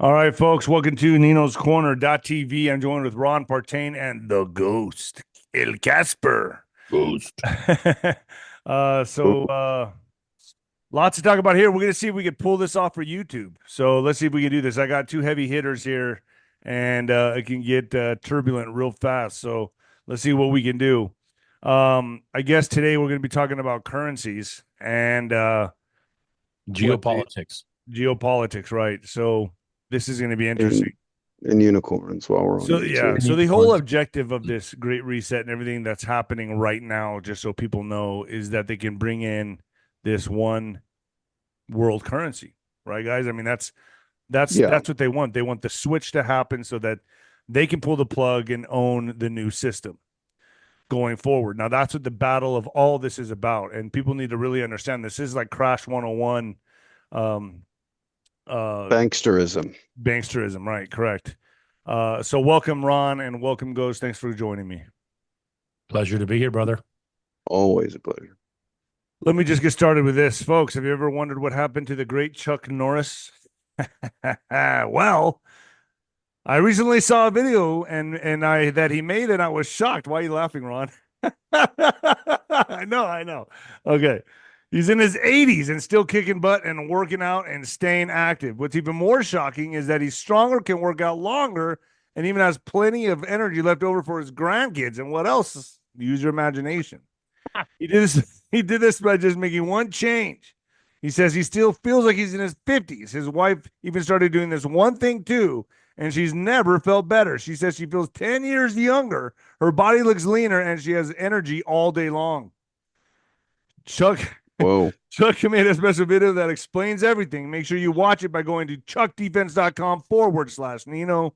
All right, folks, welcome to Nino's Corner.tv. I'm joined with Ron Partain and the ghost, El Casper. Ghost. Lots to talk about here. We're going to see if we can pull this off for YouTube. So let's see if we can do this. I got two heavy hitters here, and it can get turbulent real fast. So let's see what we can do. I guess today we're going to be talking about currencies and Geopolitics. geopolitics, right? So this is going to be and interesting. and unicorns while we're on So yeah, YouTube. so the whole objective of this great reset and everything that's happening right now, just so people know, is that they can bring in this one world currency, right, guys? I mean, Yeah, that's what they want. They want the switch to happen so that they can pull the plug and own the new system going forward. Now, that's what the battle of all this is about, and people need to really understand this is like Crash 101, banksterism. banksterism, right? Correct. So welcome, Ron, and welcome, Ghost. Thanks for joining me. Pleasure to be here, brother. Always a pleasure. Let me just get started with this, folks. Have you ever wondered what happened to the great Chuck Norris? Well, I recently saw a video and I that he made, and I was shocked. Why are you laughing, Ron? I know. Okay. He's in his 80s and still kicking butt and working out and staying active. What's even more shocking is that he's stronger, can work out longer, and even has plenty of energy left over for his grandkids. And what else? Use your imagination. He did this by just making one change. He says he still feels like he's in his 50s. His wife even started doing this one thing too, and she's never felt better. She says she feels 10 years younger. Her body looks leaner, and she has energy all day long. Chuck Whoa. Chuck made a special video that explains everything. Make sure you watch it by going to chuckdefense.com/Nino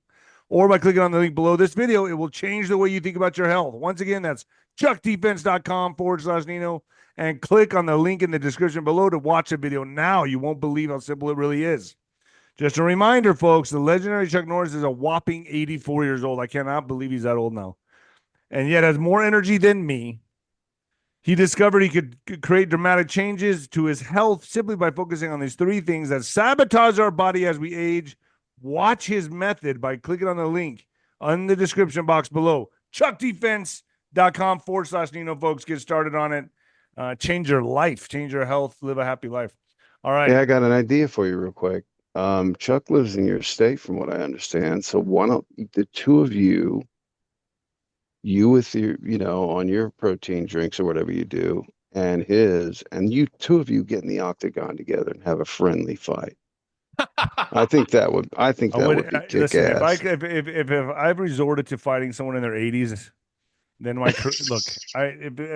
or by clicking on the link below this video. It will change the way you think about your health. Once again, that's chuckdefense.com/Nino and click on the link in the description below to watch the video now. You won't believe how simple it really is. Just a reminder, folks, the legendary Chuck Norris is a whopping 84 years old. I cannot believe he's that old now. And yet has more energy than me. He discovered he could create dramatic changes to his health simply by focusing on these three things that sabotage our body as we age. Watch his method by clicking on the link in the description box below. chuckdefense.com/Nino, folks. Get started on it. Change your life, change your health, live a happy life. All right. Yeah, I got an idea for you real quick. Chuck lives in your state, from what I understand. So why don't the two of you with your, on your protein drinks or whatever you do, and you two of you get in the octagon together and have a friendly fight. I think that would be kick Listen, ass. if I've resorted to fighting someone in their 80s, then if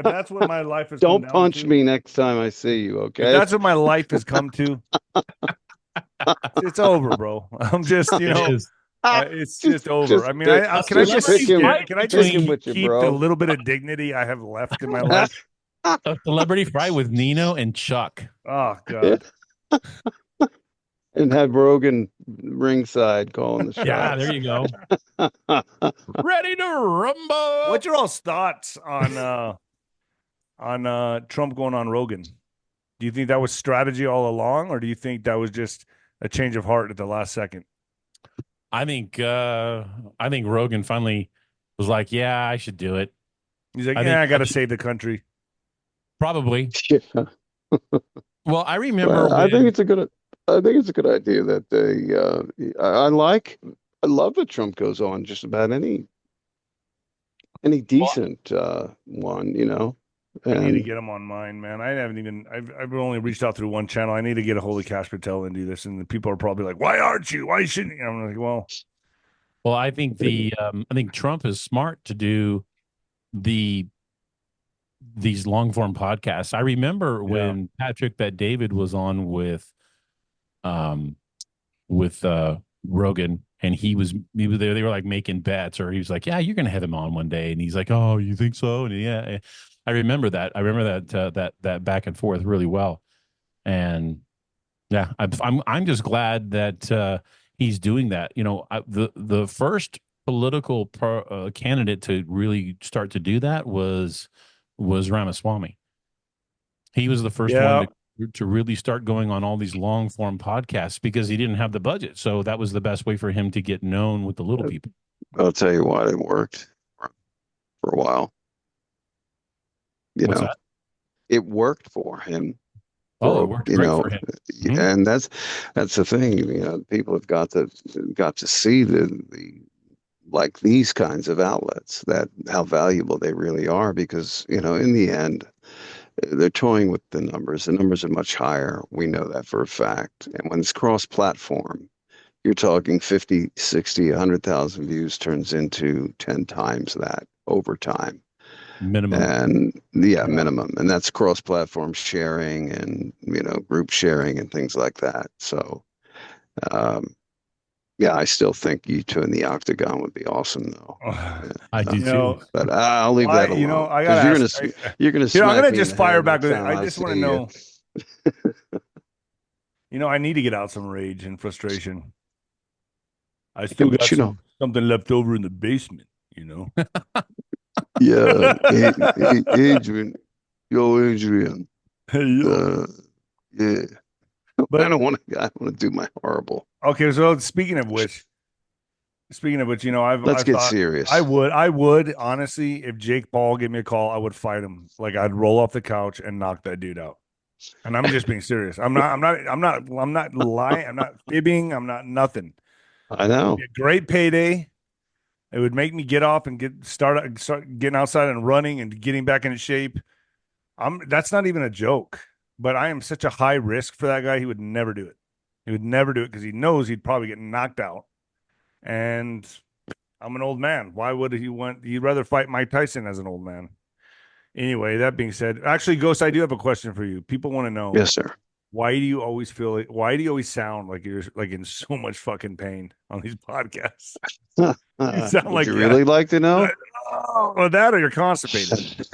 that's what my life has come Don't down punch to, me next time I see you, if okay? that's what my life has come to, it's over, bro. I'm just, It is. it's just over. I mean, can I just picking with you, keep the bro. little bit of dignity I have left in my life? A celebrity fight with Nino and Chuck. Oh God. And have Rogan ringside calling the shots. Yeah, there you go. Ready to rumble. What's your all's thoughts on Trump going on Rogan? Do you think that was strategy all along, or do you think that was just a change of heart at the last second? I think Rogan finally was like, yeah, I should do it. He's like, I got to save the country. Probably. Yeah. Well, I remember Well, I think it's a good idea that I love that Trump goes on just about any decent one, I need to and get him on mine, man. I've only reached out through one channel. I need to get a hold of 𝗏𝗶𝗶𝗶 and do this. And the people are probably like, why aren't you? Why shouldn't you? I'm like, well, I think I think Trump is smart to do these long form podcasts. I remember when Patrick Bet-David was on with Rogan, and he was there. They were like making bets, or he was like, yeah, you're gonna have him on one day, and he's like, oh, you think so? And yeah, I remember that. That back and forth really well. And yeah, I'm just glad that he's doing that. The first political candidate to really start to do that was Ramaswamy. He was the first one to really start going on all these long form podcasts because he didn't have the budget. So that was the best way for him to get known with the little people. I'll tell you what, it worked for a while. You What's know, that? it worked for him. Oh, it worked great for him. Mm-hmm. And that's the thing. You know, people have got to see the like these kinds of outlets, that how valuable they really are, because you know, in the end, they're toying with the numbers. The numbers are much higher. We know that for a fact. And when it's cross-platform, you're talking 50, 60, 100,000 views turns into 10 times that over time. Minimum. And yeah, minimum. And that's cross-platform sharing and, you know, group sharing and things like that. So, yeah, I still think you two in the octagon would be awesome, though. I do too. But I'll leave that alone. You know, I because gotta you're gonna I'm smack gonna me in just the fire head back next with it. time I just want to see you. know. You know, I need to get out some rage and frustration. I still but got you know, something left over in the basement, you know. yeah, Adrian, yo, Adrian, Hey, yo. yeah. I But don't want to. I want to do my horrible. okay, so speaking of which, you know, Let's I get thought serious. I would honestly, if Jake Paul gave me a call, I would fight him. Like I'd roll off the couch and knock that dude out. And I'm just being serious. I'm not lying. I'm not fibbing. I'm not nothing. I know. A great payday. It would make me get off and start getting outside and running and getting back into shape. That's not even a joke, but I am such a high risk for that guy. He would never do it. He would never do it because he knows he'd probably get knocked out. And I'm an old man. Why would he want? He'd rather fight Mike Tyson as an old man. Anyway, that being said, actually, Ghost, I do have a question for you. People want to know, Yes, sir. why do you always why do you always sound like you're like in so much fucking pain on these podcasts? You sound Would like you really like to know? Or that, or you're constipated.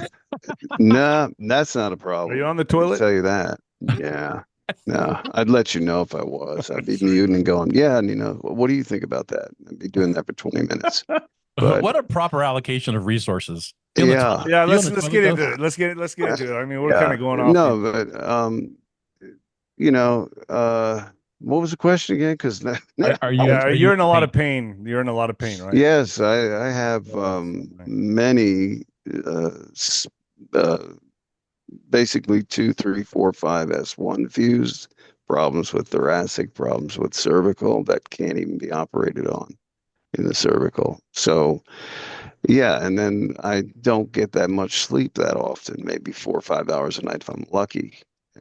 No, that's not a Are problem. you on the I can toilet? tell you that. Yeah. No, I'd let you know if I was. I'd be muting and going, yeah, and you know, what do you think about that? I'd be doing that for 20 minutes. But What a proper allocation of resources. yeah, Yeah, let's get toilet, into it. Let's get into it. I mean, we're yeah. kind of going off. No, but you know, what was the question again? Because You're in a lot of pain. You're in a lot of pain, right? yes, I have many uh, basically 2, 3, 4, 5 S1 fused problems with thoracic, problems with cervical that can't even be operated on in the cervical. So yeah, and then I don't get that much sleep that often, maybe 4 or 5 hours a night if I'm lucky.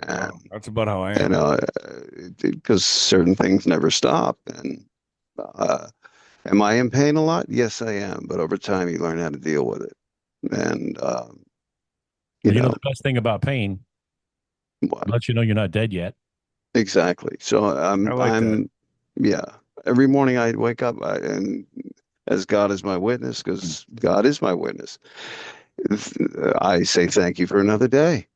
And That's about how I you am. know, because certain things never stop. And am I in pain a lot? Yes, I am. But over time, you learn how to deal with it. And you You know know the best thing about pain, what? lets you know you're not dead yet. Exactly. So I like that. I'm yeah. Every morning I wake up and as God is my witness, because God is my witness, I say thank you for another day.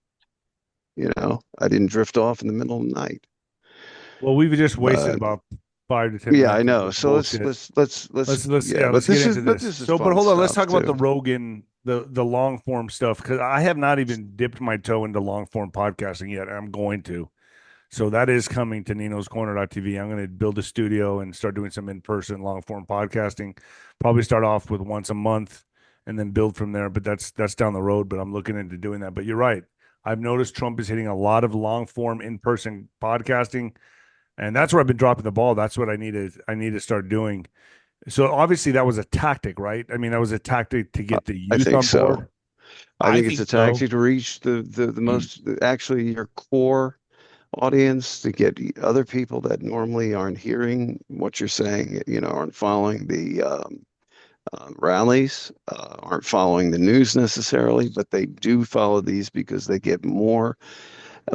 You know, I didn't drift off in the middle of the night. Well, we've just wasted But about 5 to 10 yeah, minutes. I know. Of So bullshit. let's yeah. Let's But get into this. this is So, but fun hold on, let's stuff talk about too. the Rogan, the long form stuff, because I have not even dipped my toe into long form podcasting yet. And I'm going to. So that is coming to Nino's Corner.tv. I'm going to build a studio and start doing some in-person long form podcasting. Probably start off with once a month and then build from there. But that's down the road. But I'm looking into doing that. But you're right. I've noticed Trump is hitting a lot of long form in-person podcasting, and that's where I've been dropping the ball. That's what I need to start doing. So obviously that was a tactic, right? I mean, that was a tactic to get the I youth think on so. board. I think it's think a so. tactic to reach the most actually your core audience, to get other people that normally aren't hearing what you're saying, you know, aren't following the rallies, aren't following the news necessarily, but they do follow these because they get more,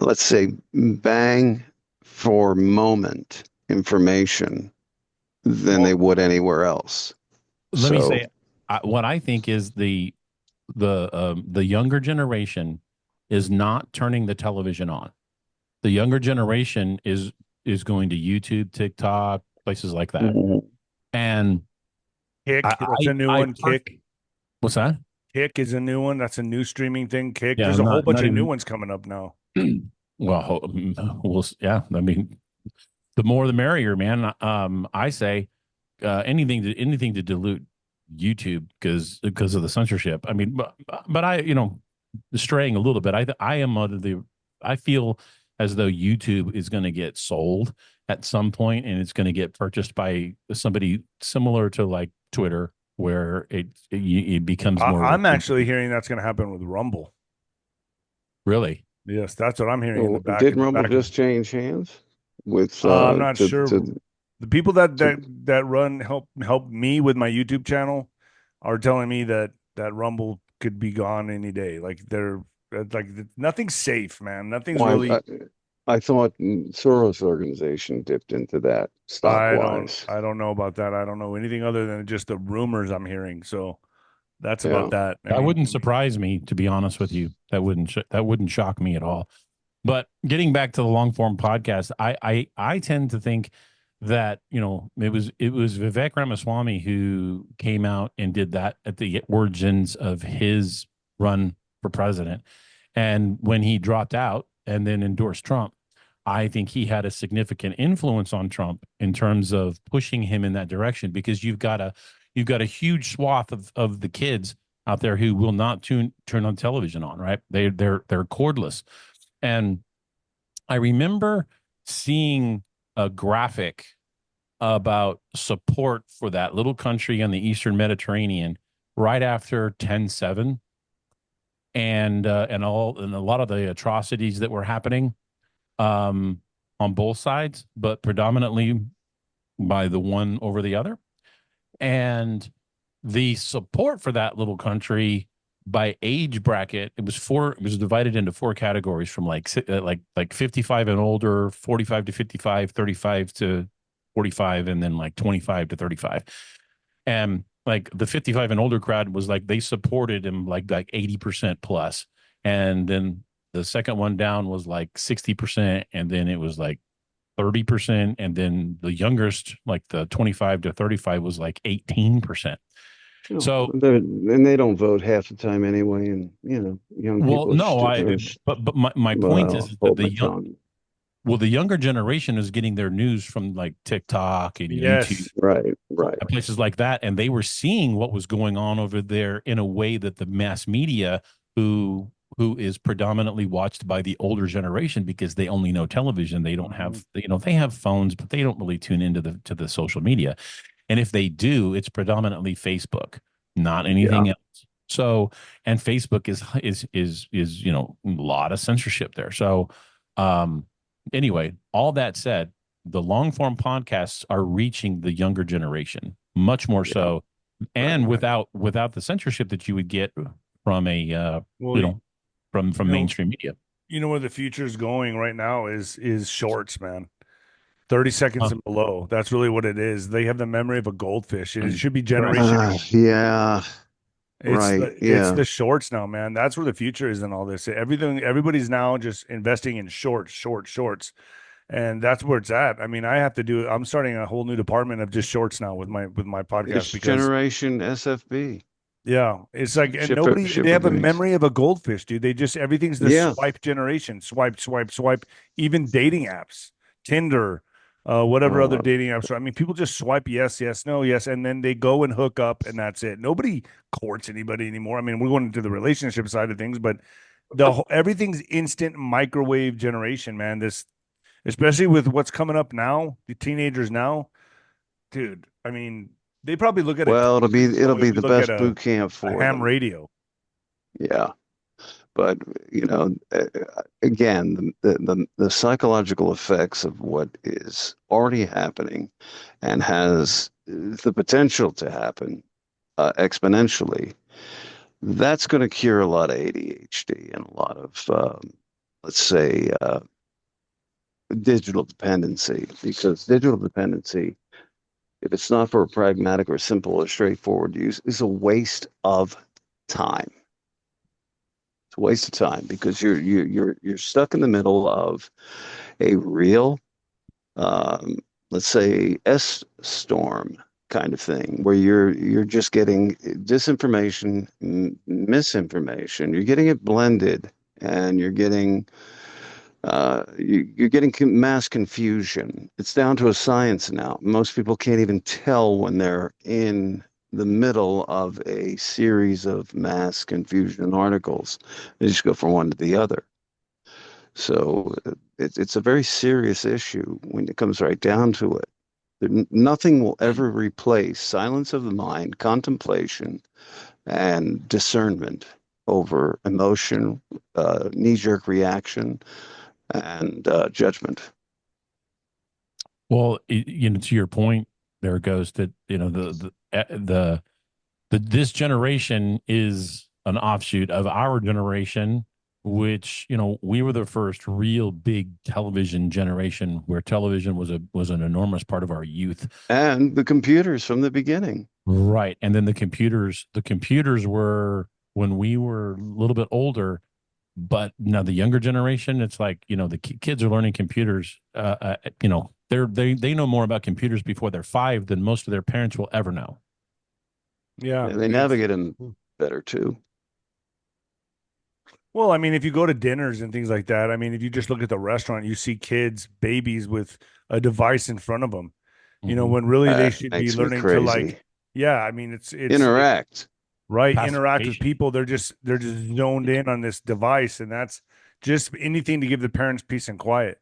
let's say, bang for moment information than they would anywhere else. Let me say, what I think is the younger generation is not turning the television on. The younger generation is going to YouTube, TikTok, places like that. Mhm. And Kick, that's a new one. Kick. What's that? Kick is a new one. That's a new streaming thing. Kick. Yeah, There's a whole bunch not of new even ones coming up now. Well, yeah. I mean, the more the merrier, man. I say anything to dilute YouTube because of the censorship. I mean, but I, straying a little bit. I am under the. I feel as though YouTube is going to get sold at some point, and it's going to get purchased by somebody similar to like Twitter, where it becomes more of a I'm actually hearing that's going to happen with Rumble. really. Yes, that's what I'm hearing in Well, the back. did In the Rumble back of, just change hands with I'm not sure. to The people that to run help me with my YouTube channel are telling me that Rumble could be gone any day. Like like nothing's safe, man. Nothing's why really. I thought Soros organization dipped into that stock wise. I don't know about that. I don't know anything other than just the rumors I'm hearing. So that's about Yeah. that. I That mean, wouldn't surprise me, to be honest with you. That wouldn't shock me at all. But getting back to the long form podcast, I tend to think that it was Vivek Ramaswamy who came out and did that at the origins of his run for president, and when he dropped out and then endorsed Trump, I think he had a significant influence on Trump in terms of pushing him in that direction because you've got a huge swath of the kids out there who will not turn on television on, right? They're cordless. And I remember seeing a graphic about support for that little country on the Eastern Mediterranean right after 10/7 and a lot of the atrocities that were happening on both sides, but predominantly by the one over the other. And the support for that little country by age bracket, it was divided into four categories from like 55 and older, 45 to 55, 35 to 45, and then like 25 to 35. And like the 55 and older crowd was like they supported him like 80% plus. And then the second one down was like 60%, and then it was like 30%, and then the youngest, like the 25 to 35, was like 18%. So, And they don't vote half the time anyway, and young well, people no, but my point is that hold my tongue. the younger generation is getting their news from like TikTok and YouTube, yes. Right. and places like that, and they were seeing what was going on over there in a way that the mass media, who is predominantly watched by the older generation because they only know television, they don't have, they have phones, but they don't really tune into the social media. And if they do, it's predominantly Facebook, not Yeah. anything else. So, and Facebook is a lot of censorship there. So, anyway, all that said, the long form podcasts are reaching the younger generation much more Yeah. so, and Right. without the censorship that you would get from a Well, from you know, mainstream media. you know where the future is going right now is shorts, man. 30 seconds Huh? and below. That's really what it is. They have the memory of a goldfish. It should be generation. Yeah. It's Right. the Yeah. shorts now, man. That's where the future is in all this. Everybody's now just investing in shorts. And that's where it's at. I mean, I'm starting a whole new department of just shorts now with my podcast It's because generation SFB. yeah, it's like and Shipper they shipper have a beings. memory of a goldfish, dude. They just everything's the Yeah. swipe generation. Swipe. Even dating apps, Tinder, whatever other Uh, dating apps are. I mean, people just swipe yes, no, yes, and then they go and hook up and that's it. Nobody courts anybody anymore. I mean, we're going into the relationship side of things, but everything's instant microwave generation, man. This especially with what's coming up now, the teenagers now, dude. I mean, they probably look at it well, the it'll way be we the look at best boot camp a for ham them. radio. Yeah. But again, the psychological effects of what is already happening and has the potential to happen exponentially, that's going to cure a lot of ADHD and a lot of, let's say, digital dependency. Because digital dependency, if it's not for a pragmatic or simple or straightforward use, is a waste of time. It's a waste of time because you're stuck in the middle of a real, let's say, S storm kind of thing, where you're just getting disinformation, misinformation. You're getting it blended, and you're getting You're getting mass confusion. It's down to a science now. Most people can't even tell when they're in the middle of a series of mass confusion articles. They just go from one to the other. So it's a very serious issue when it comes right down to it. Nothing will ever replace silence of the mind, contemplation, and discernment over emotion, knee-jerk reaction, and judgment. Well, to your point, there goes that this generation is an offshoot of our generation, which we were the first real big television generation where television was an enormous part of our youth. And the computers from the beginning. Right. And then the computers were when we were a little bit older, but now the younger generation, it's like, the kids are learning computers. They know more about computers before they're 5 than most of their parents will ever know. Yeah. They navigate them better too. Well, I mean, if you go to dinners and things like that, I mean, if you just look at the restaurant, you see kids, babies with a device in front of them, when really they should be Makes me learning to crazy. yeah, I mean, it's Interact. right, interact with Pacification. people. They're just zoned in on this device, and that's just anything to give the parents peace and quiet.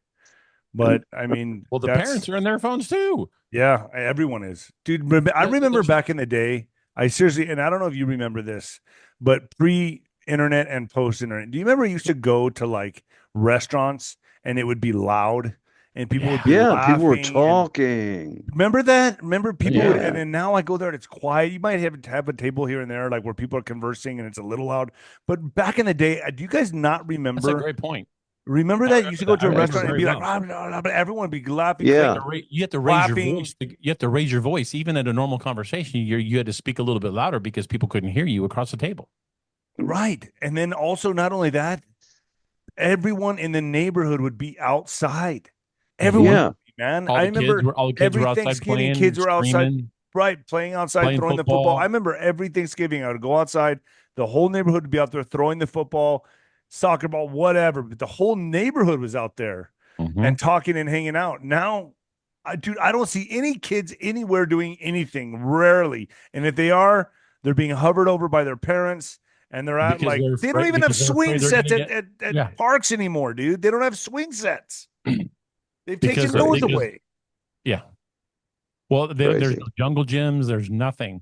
But I mean, Well, the that's parents are in their phones too. yeah, everyone is. Dude, I remember back in the day, I seriously, and I don't know if you remember this, but pre-internet and post-internet, do you remember you used to go to like restaurants and it would be loud and people would be Yeah, people were laughing and talking. remember that? Remember people would, and Yeah. then now I go there and it's quiet. You might have a table here and there, like where people are conversing and it's a little loud. But back in the day, do you guys not That's a remember? great point. Remember that you used to go to I a remember restaurant and very be like, well. "Ah, blah, blah," but everyone would be laughing, Yeah. You have to raise your clapping. voice. You have to raise your voice, even at a normal conversation. You had to speak a little bit louder because people couldn't hear you across the table. Right. And then also, not only that, everyone in the neighborhood would be outside. Everyone, Yeah. would be, man. All I the kids remember were all the kids every were outside Thanksgiving, playing, kids were outside, screaming, right, playing outside, playing throwing the football. I football. remember every Thanksgiving, I would go outside. The whole neighborhood would be out there throwing the football, soccer ball, whatever. But the whole neighborhood was out there Mm-hmm. and talking and hanging out. Now, dude, I don't see any kids anywhere doing anything, rarely. And if they are, they're being hovered over by their parents. And they're at Because like they're they don't afraid. even have Because they're swing afraid they're sets going to get. at Yeah. parks anymore, dude. They don't have swing sets. They've Because taken those because away. yeah. Well, there's Crazy. no jungle gyms. There's nothing.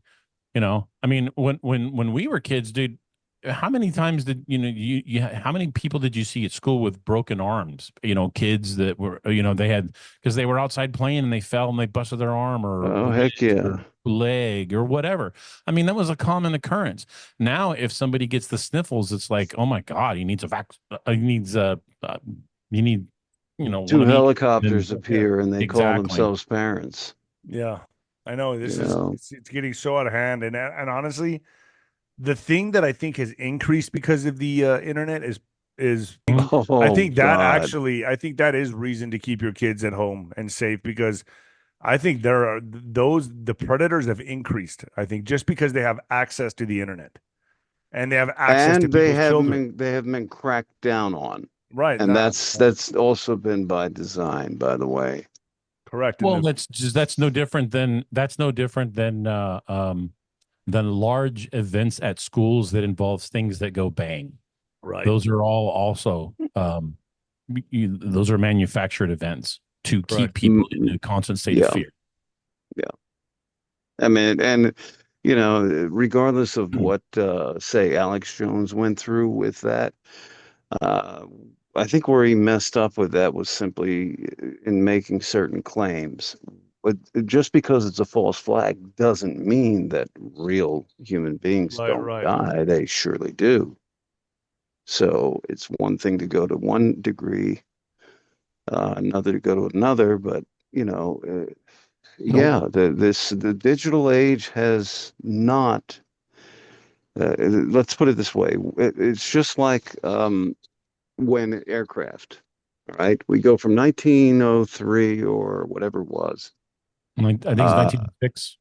I mean, when we were kids, dude, how many times did how many people did you see at school with broken arms? Kids that were they had because they were outside playing and they fell and they busted their arm or Oh, wrist heck or yeah. leg or whatever. I mean, that was a common occurrence. Now, if somebody gets the sniffles, it's like, oh my god, he needs a vac. He needs you need one Two of these. helicopters And Yeah, appear and they call exactly. themselves parents. yeah. I know You this is know? it's getting so out of hand, and honestly, the thing that I think has increased because of the internet is I Oh think that God. actually I think that is reason to keep your kids at home and safe because I think there are the predators have increased. I think just because they have access to the internet and they have access to And people's children. they have been cracked down on. Right. And Now, that's also been by design, by the way. correct. And Well, that's no different than large events at schools that involves things that go bang. right. Those are all also those are manufactured events to keep Correct. people in a constant state of Yeah, fear. yeah. I mean, and regardless of what say Alex Jones went through with that, uh, I think where he messed up with that was simply in making certain claims. But just because it's a false flag doesn't mean that real human beings Right. don't Right. die. They surely do. So it's one thing to go to one degree, another to go to another, but So yeah, the digital age has not. Let's put it this way: it's just like when aircraft, right? We go from 1903 or whatever it was. I think it's Uh, 1906.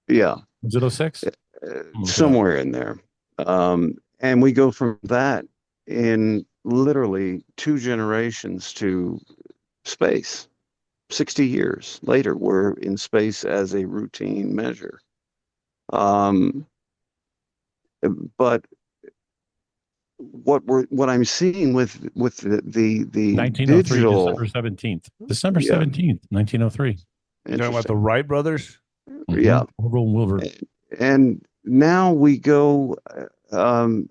yeah, Was it 06? I'm look it up. somewhere in there. And we go from that in literally 2 generations to space. 60 years later, we're in space as a routine measure. Um, but what I'm seeing with the 1903, digital, December 17th. December yeah, 17th, 1903. You talking about the interesting. Wright brothers? Yeah. Orville Wilbur. And now we go um,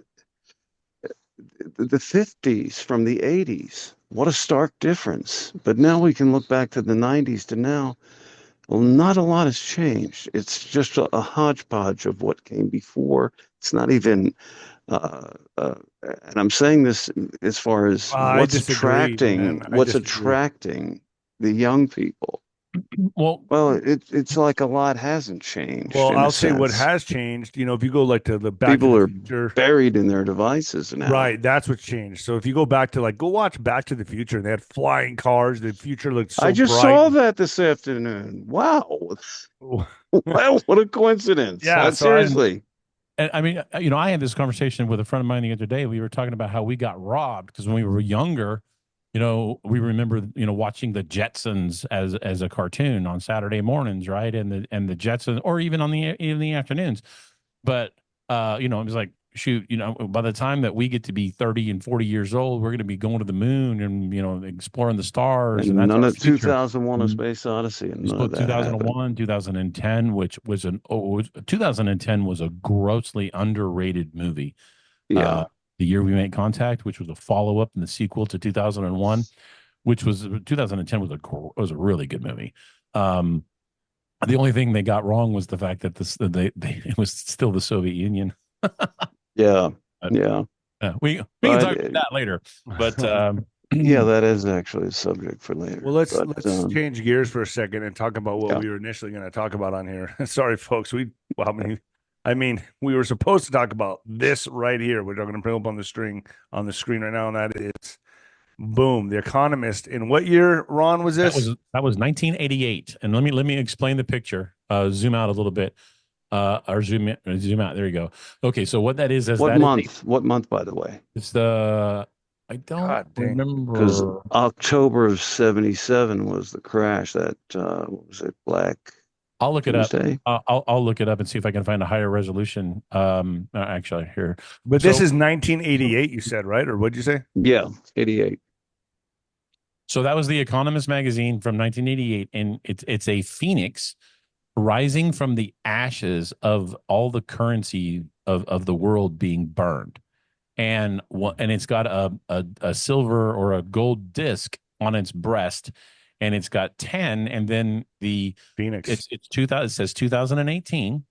the 50s from the 80s. What a stark difference. But now we can look back to the 90s to now. Well, not a lot has changed. It's just a hodgepodge of what came before. It's not even, and I'm saying this as far as I disagree, man. I what's disagree. attracting the young people. Well, Well, it's like a lot hasn't changed Well, in a I'll say what sense. has changed. If you go like to the Back to People the are Future, buried in their devices now. right? That's what's changed. So if you go back to go watch Back to the Future, and they had flying cars. The future looked I so just bright. saw that this afternoon. Wow. Well, what a coincidence. Yeah. So Seriously. and I mean, I had this conversation with a friend of mine the other day. We were talking about how we got robbed because when we were younger, we remember, watching the Jetsons as a cartoon on Saturday mornings, right? And the Jetsons, or even in the afternoons. But it was like, shoot, by the time that we get to be 30 and 40 years old, we're going to be going to the moon and exploring the stars, and And that's none our of future. 2001 A Mm. Space Odyssey, and We none of spoke that happened. 2001, 2010, which was 2010 was a grossly underrated movie. Yeah. The Year We Made Contact, which was a follow up and the sequel to 2001, which was 2010 was a really good movie. Um, the only thing they got wrong was the fact that it was still the Soviet Union. Yeah. But, Yeah. we can But talk about that later. But yeah, that is actually a subject for later. well, let's But let's change gears for a second and talk about what yeah. we were initially going to talk about on here. Sorry, folks. I mean, we were supposed to talk about this right here, which I'm going to bring up on the screen right now, and that is boom, The Economist. In what year, Ron, was that this? was 1988. And let me explain the picture. Zoom out a little bit. Or zoom out. There you go. Okay, so what that is What that is month? What month, by the way? it's the I don't God dang. Because remember. October of 77 was the crash. That what was it? Black I'll look it up. Tuesday. I'll look it up and see if I can find a higher resolution. Actually, here. But this So is 1988, you said, right? Or what'd you say? Yeah, 88. so that was the Economist magazine from 1988, and it's a phoenix rising from the ashes of all the currency of the world being burned, and it's got a silver or a gold disc on its breast, and it's got 10, and then Phoenix. it's 2000, it says 2018,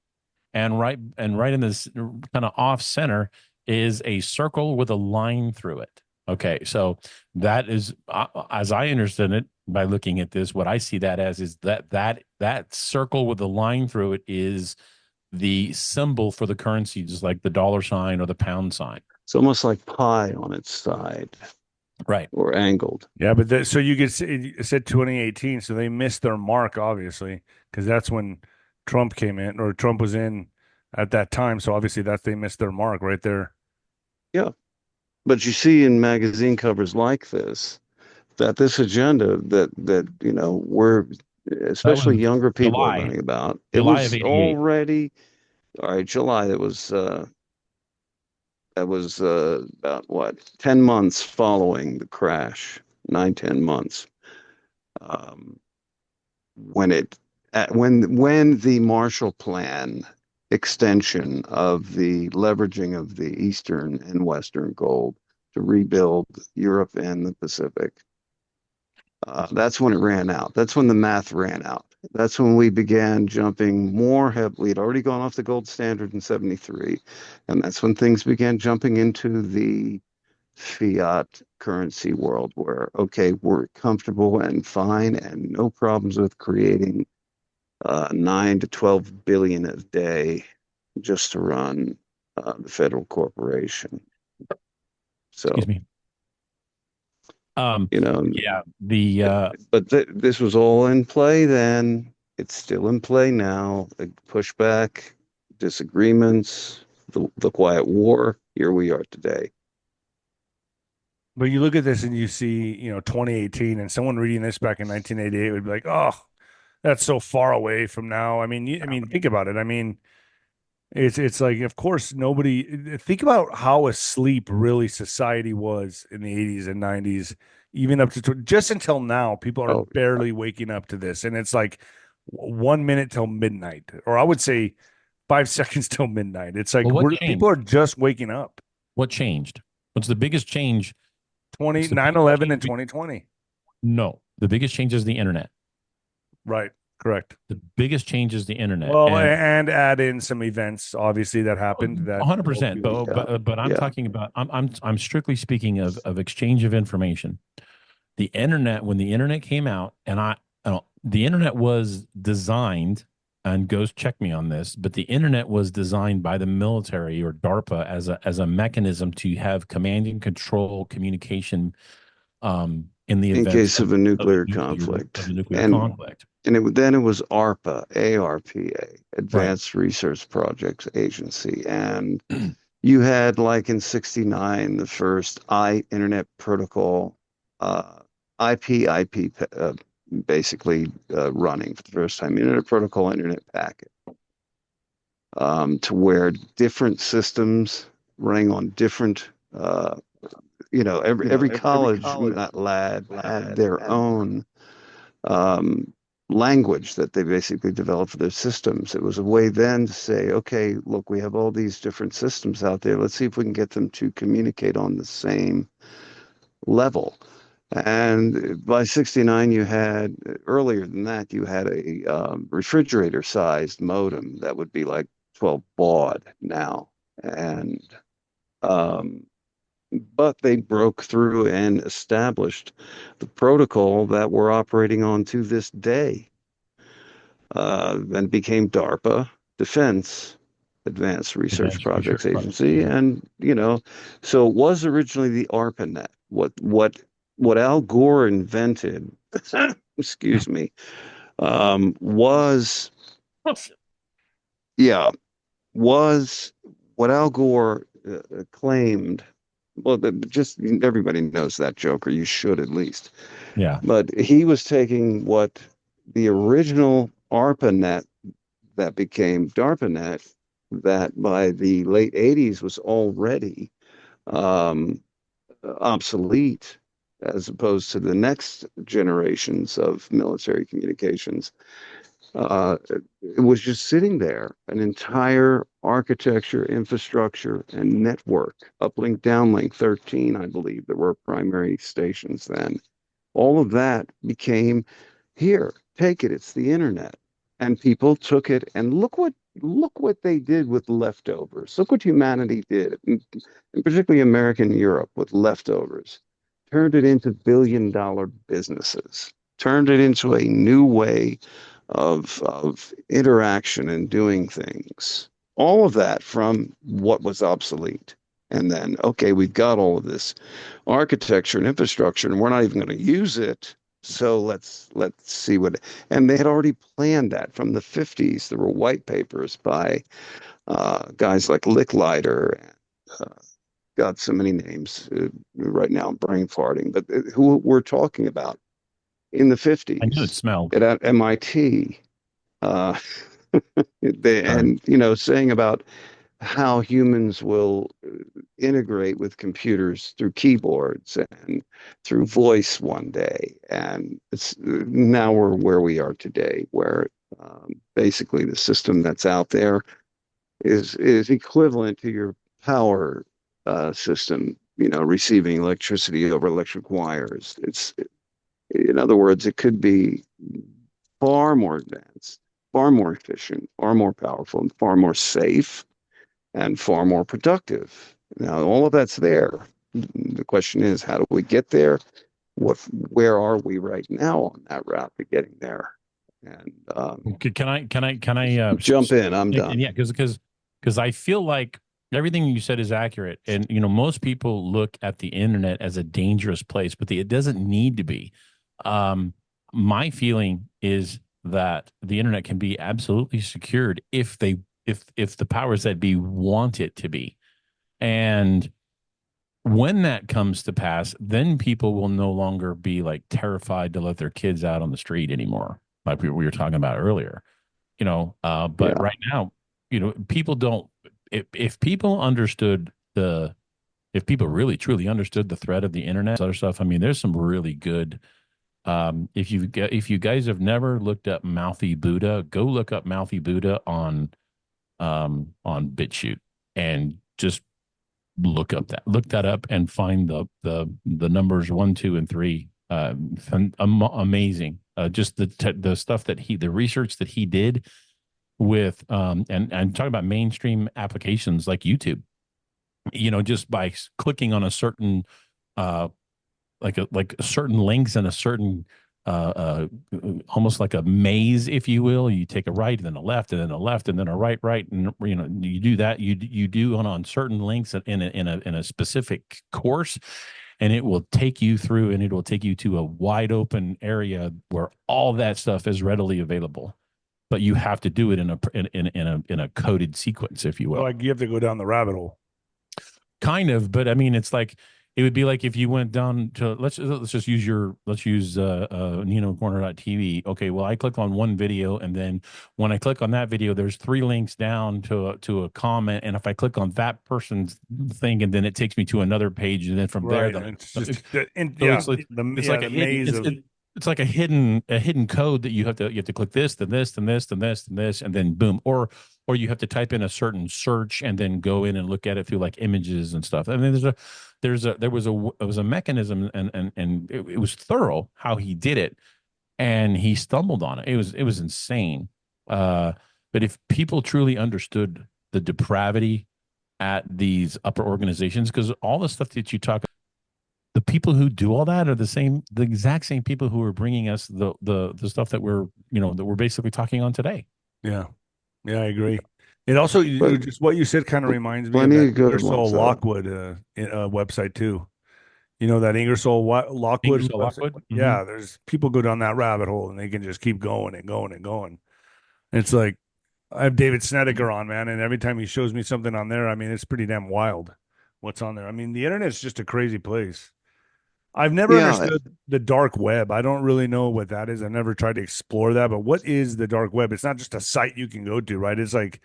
and right in this kind of off center is a circle with a line through it. Okay, so that is, as I understand it by looking at this, what I see that as is that circle with the line through it is the symbol for the currency, just like the dollar sign or the pound sign. It's almost like pi on its side Right. or angled. Yeah, but so you could say it said 2018, so they missed their mark, obviously, because that's when Trump came in, or Trump was in at that time. So obviously they missed their mark right there. Yeah. But you see in magazine covers like this that this agenda that we're That especially was younger people are July, learning about, it July of was '88. already all right, July. That was about what, 10 months following the crash, 9, 10 months. Um, when it when the Marshall Plan extension of the leveraging of the Eastern and Western gold to rebuild Europe and the Pacific. That's when it ran out. That's when the math ran out. That's when we began jumping more heavily. We'd already gone off the gold standard in 73. And that's when things began jumping into the fiat currency world where, okay, we're comfortable and fine and no problems with creating 9 to 12 billion a day just to run the federal corporation. So, Excuse me. you know, Yeah, the but this was all in play then. It's still in play now. Pushback, disagreements, the quiet war. Here we are today. But you look at this and you see, 2018, and someone reading this back in 1988 would be like, "Oh, that's so far away from now." I mean, think about it. I mean, it's like, of course, nobody think about how asleep really society was in the 80s and 90s, even up to just until now. People are Oh, barely waking up to this, and it's like 1 minute till midnight, or I would say 5 seconds till midnight. It's like Well, what people changed? are just waking up. What changed? What's the biggest change? 20 What's the nine biggest 11 change? and 2020. No, the biggest change is the internet. Right. Correct. The biggest change is the internet, Well, and and add in some events, obviously, that happened that 100%. yeah, But I'm yeah. talking about I'm strictly speaking of exchange of information. The internet, when the internet came out, and the internet was designed, and Ghost check me on this, but the internet was designed by the military or DARPA as a mechanism to have command and control communication in the In event case of a nuclear of conflict. a nuclear And conflict. then it was ARPA, ARPA, Right. Advanced Research Projects Agency. And you had, like in 69, the first Internet Protocol, IP, basically running for the first time, Internet Protocol, Internet Packet, to where different systems running on different, every college lab had their own um, language that they basically developed for their systems. It was a way then to say, okay, look, we have all these different systems out there. Let's see if we can get them to communicate on the same level. And by 69, earlier than that, you had a refrigerator-sized modem that would be like 12 baud now. And um, but they broke through and established the protocol that we're operating on to this day, and became DARPA, Defense Advanced Research Advanced Projects research projects. Agency, and so it was originally the ARPANET. What Al Gore invented, excuse me, was yeah, was what Al Gore claimed. Well, just everybody knows that joke, or you should at least. Yeah. But he was taking what the original ARPANET that became DARPANET, that by the late 80s was already um, obsolete, as opposed to the next generations of military communications. It was just sitting there, an entire architecture, infrastructure, and network. Uplink, downlink, 13, I believe, there were primary stations then. All of that became here. Take it. It's the internet, and people took it. And look what they did with leftovers. Look what humanity did, and particularly American Europe with leftovers. Turned it into billion-dollar businesses. Turned it into a new way of interaction and doing things. All of that from what was obsolete. And then, okay, we've got all of this architecture and infrastructure, and we're not even going to use it. So let's see what. And they had already planned that from the 50s. There were white papers by guys like Licklider. Uh, got so many names right now. I'm brain farting, but who we're talking about in the I knew it 50s smelled. at MIT. Uh, Sorry. and saying about how humans will integrate with computers through keyboards and through voice one day. And it's now we're where we are today, where basically the system that's out there is equivalent to your power system, receiving electricity over electric wires. In other words, it could be far more advanced, far more efficient, far more powerful, and far more safe, and far more productive. Now, all of that's there. The question is, how do we get there? Where are we right now on that route to getting there? And Can I jump in. I'm and done. yeah, because I feel like everything you said is accurate, and most people look at the internet as a dangerous place, but it doesn't need to be. Um, my feeling is that the internet can be absolutely secured if the powers that be want it to be. And when that comes to pass, then people will no longer be like terrified to let their kids out on the street anymore, like we were talking about earlier. But Yeah. right now, people don't. If people understood the, if people really truly understood the threat of the internet, other stuff. I mean, there's some really good. If you guys have never looked up 𝗵𝗶𝗶𝗹, go look up 𝗵𝗶𝗶𝗶 on BitChute and just look that up and find the numbers 1, 2, and 3. Amazing. Just the stuff that the research that he did with and talk about mainstream applications like YouTube. Just by clicking on a certain uh like certain links and a certain almost like a maze, if you will. You take a right and then a left and then a left and then a right, and you do that. You do on certain links in a specific course, and it will take you through, and it will take you to a wide open area where all that stuff is readily available. But you have to do it in a coded sequence, if you So will. like you have to go down the rabbit hole. Kind of, but I mean, it's like it would be like if you went down to let's use Nino Corner.tv. Okay, well, I click on one video, and then when I click on that video, there's 3 links down to a comment, and if I click on that person's thing, and then it takes me to another page, and then from there, Right. And it's just so yeah, it's like the a hidden maze of it's like a hidden code that you have to click this, then this, then this, then this, then this, and then boom. Or you have to type in a certain search and then go in and look at it through like images and stuff. I mean, there was a mechanism, and it was thorough how he did it, and he stumbled on it. It was insane. But if people truly understood the depravity at these upper organizations, because all the stuff that you talk, the people who do all that are the exact same people who are bringing us the stuff that we're basically talking on today. yeah. Yeah, I agree. It also But just what you said kind of reminds me of plenty that of good Ingersoll ones though. Lockwood website too. You know that Lockwood Ingersoll website? Lockwood. Mm-hmm. Yeah, there's people go down that rabbit hole and they can just keep going and going and going. And it's like I have David Snedeker on, man, and every time he shows me something on there, I mean, it's pretty damn wild what's on there. I mean, the internet's just a crazy place. I've never Yeah, understood the dark web. I don't really know what that is. I've never tried to explore that, but what is the dark web? It's not just a site you can go to, right? It's like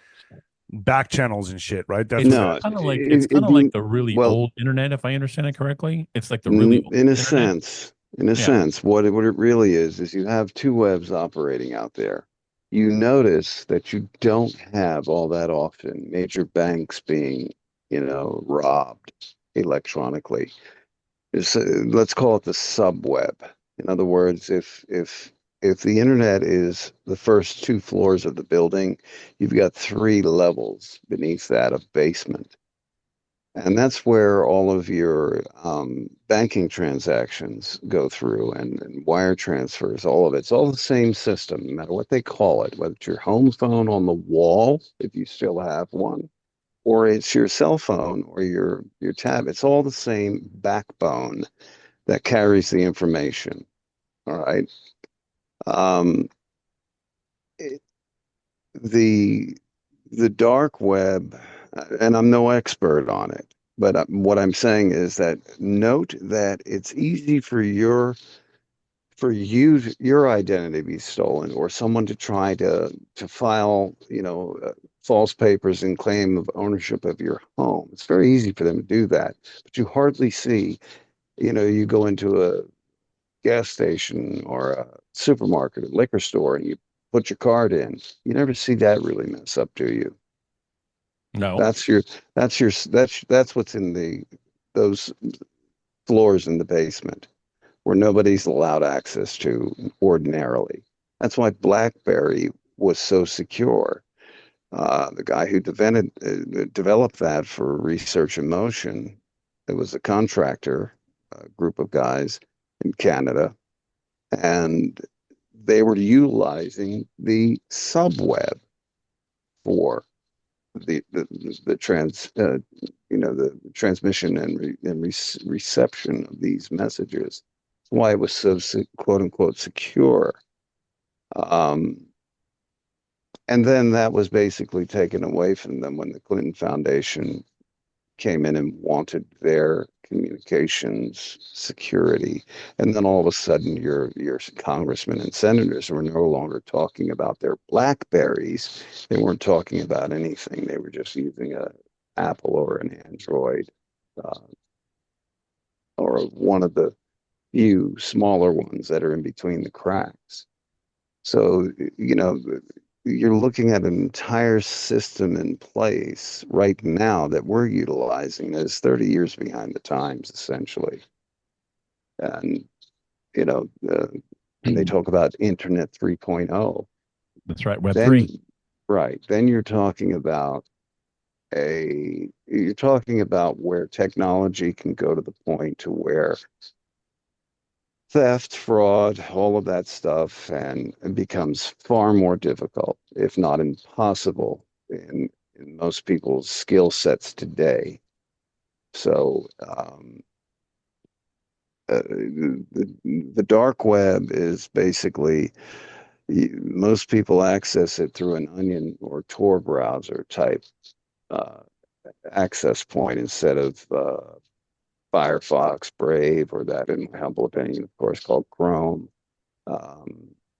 back channels and shit, right? That's what It's that no, is. kind of like the really well, old internet, if I understand it correctly. It's like the really old in a internet. sense, in a Yeah. sense, what it really is you have two webs operating out there. You notice that you don't have all that often major banks being, robbed electronically. Let's call it the subweb. In other words, if the internet is the first 2 floors of the building, you've got 3 levels beneath that of basement. And that's where all of your banking transactions go through and wire transfers, all of it. It's all the same system, no matter what they call it, whether it's your home phone on the wall, if you still have one, or it's your cell phone or your tab. It's all the same backbone that carries the information. All right. Um, it, the the dark web, and I'm no expert on it, but what I'm saying is that note that it's easy your identity to be stolen, or someone to try to file, false papers and claim of ownership of your home. It's very easy for them to do that, but you hardly see, you go into a gas station or a supermarket, a liquor store, and you put your card in. You never see that really mess up, do you? No. That's what's in those floors in the basement where nobody's allowed access to ordinarily. That's why BlackBerry was so secure. The guy who developed that for research in motion, it was a contractor, a group of guys in Canada, and they were utilizing the subweb for the transmission and reception of these messages. That's why it was so quote unquote secure. Um, and then that was basically taken away from them when the Clinton Foundation came in and wanted their communications security. And then all of a sudden, your congressmen and senators were no longer talking about their BlackBerries. They weren't talking about anything. They were just using a Apple or an Android, uh, or one of the few smaller ones that are in between the cracks. So, you're looking at an entire system in place right now that we're utilizing that is 30 years behind the times, essentially. And, you know, uh, when they talk about Internet 3.0, That's right. Web then, three. right, then you're talking about where technology can go to the point to where theft, fraud, all of that stuff, and it becomes far more difficult, if not impossible, in most people's skill sets today. So the dark web is basically most people access it through an Onion or Tor browser type uh, access point instead of Firefox, Brave, or that, in my humble opinion, of course, called Chrome,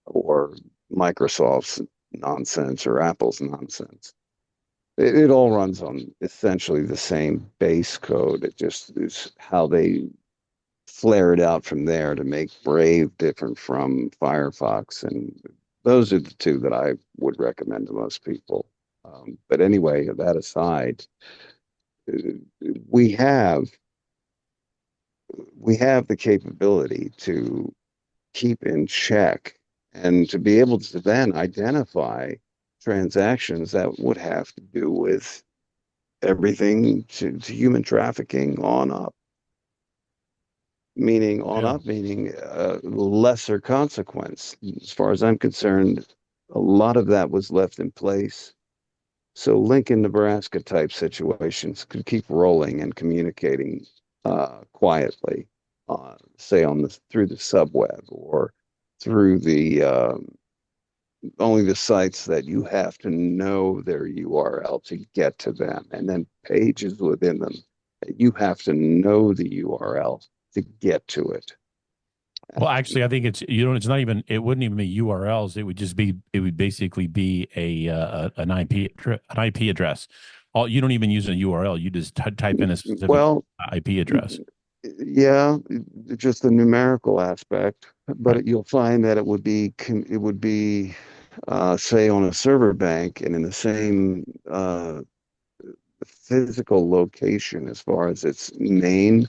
or Microsoft's nonsense or Apple's nonsense. It all runs on essentially the same base code. It just is how they flare it out from there to make Brave different from Firefox. And those are the two that I would recommend to most people. But anyway, that aside, uh, we have we have the capability to keep in check and to be able to then identify transactions that would have to do with everything to human trafficking on up, Yeah. meaning lesser consequence. As far as I'm concerned, a lot of that was left in place. So Lincoln, Nebraska type situations could keep rolling and communicating quietly, say on the through the subweb or through the only the sites that you have to know their URL to get to them, and then pages within them that you have to know the URL to get to it. Well, actually, I think it's not even, it wouldn't even be URLs. It would basically be an IP address. You don't even use a URL. You just type in a specific Well, IP address. yeah, just the numerical aspect, Right. but you'll find that it would be say on a server bank and in the same physical location as far as its main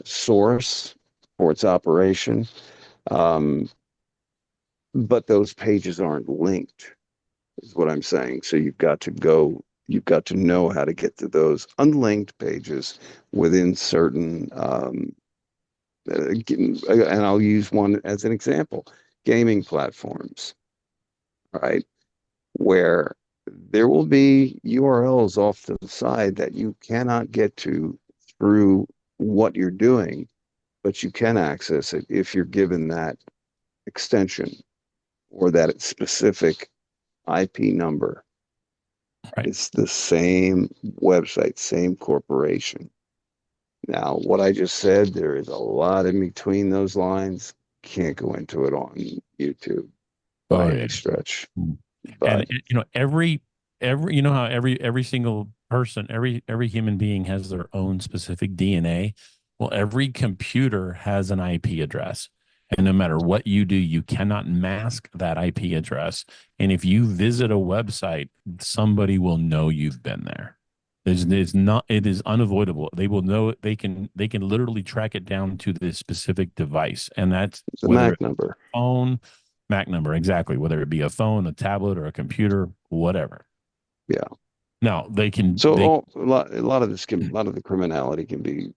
source for its operation. Um, but those pages aren't linked, is what I'm saying. So you've got to know how to get to those unlinked pages within certain, and I'll use one as an example, gaming platforms, right? Where there will be URLs off to the side that you cannot get to through what you're doing, but you can access it if you're given that extension or that specific IP number. Right. It's the same website, same corporation. Now, what I just said, there is a lot in between those lines. Can't go into it on YouTube Oh by yeah. any stretch. Mm. And But every you know how every single person, every human being has their own specific DNA. Well, every computer has an IP address. And no matter what you do, you cannot mask that IP address. And if you visit a website, somebody will know you've been there. It's not, it is unavoidable. They will know, they can literally track it down to the specific device. And that's the whether MAC it's number, a phone, Mac number, exactly, whether it be a phone, a tablet, or a computer, whatever. yeah. Now they can So they a lot of a lot of the criminality can be